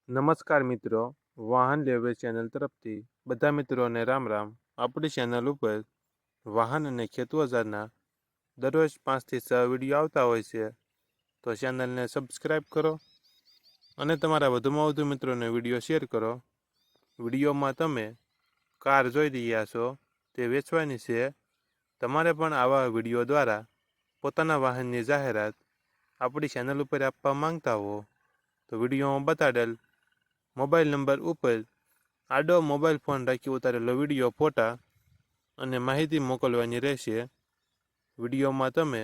નમસ્કાર મિત્રો, વાહન લેવે ચેનલ તરફથી બધા મિત્રોને રામ રામ। આપણી ચેનલ ઉપર વાહન અને ખેત ઓજારના દરરોજ 5 થી 6 વિડીયો આવતા હોય છે, તો ચેનલને સબસ્ક્રાઈબ કરો અને તમારા વધુમાં વધુ મિત્રોને વિડીયો શેર કરો। વિડીયોમાં તમે કાર જોઈ રહ્યા છો તે વેચવાની છે। તમારે પણ આવા વિડીયો દ્વારા પોતાના વાહનની જાહેરાત આપણી ચેનલ ઉપર આપવા માંગતા હો તો વિડીયોમાં બતાડેલ મોબાઈલ નંબર ઉપર આડો મોબાઈલ ફોન રાખી ઉતારેલો વિડીયો, ફોટા અને માહિતી મોકલવાની રહેશે। વિડીયોમાં તમે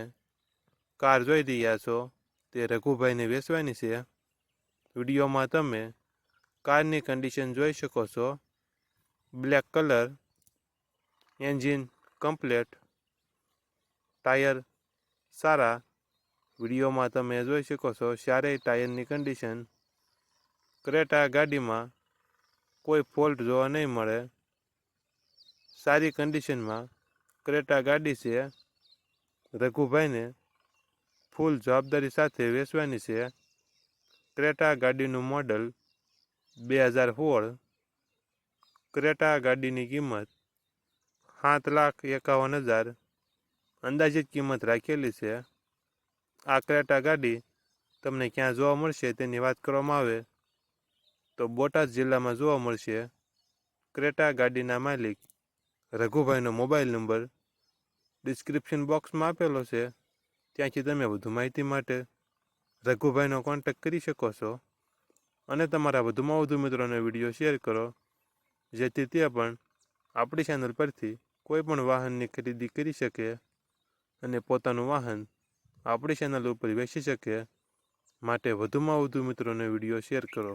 કાર જોઈ રહ્યા છો તે રઘુભાઈને વેચવાની છે। વિડીયોમાં તમે કારની કન્ડિશન જોઈ શકો છો। Black colour, engine complete, tyre સારા। વિડીયોમાં તમે જોઈ શકો છો ચારેય ટાયરની કન્ડિશન। ક્રેટા ગાડીમાં કોઈ ફોલ્ટ જોવા નહીં મળે, સારી કન્ડિશનમાં ક્રેટા ગાડી છે। રઘુભાઈને ફૂલ જવાબદારી સાથે વેચવાની છે। ક્રેટા ગાડીનું મોડલ 2016। ક્રેટા ગાડીની કિંમત 7,51,000 અંદાજિત કિંમત રાખેલી છે। આ ક્રેટા ગાડી તમને ક્યાં જોવા મળશે તેની વાત કરવામાં આવે તો બોટાદ જિલ્લામાં જોવા મળશે। ક્રેટા ગાડીના માલિક રઘુભાઈનો મોબાઈલ નંબર ડિસ્ક્રિપ્શન બોક્સમાં આપેલો છે, ત્યાંથી તમે વધુ માહિતી માટે રઘુભાઈનો કોન્ટેક્ટ કરી શકો છો અને તમારા વધુમાં વધુ મિત્રોને વિડીયો શેર કરો, જેથી તે પણ આપણી ચેનલ પરથી કોઈ પણ વાહનની ખરીદી કરી શકે અને પોતાનું વાહન આપણી ચેનલ ઉપર વેચી શકે। માટે વધુમાં વધુ મિત્રોને વિડીયો શેર કરો।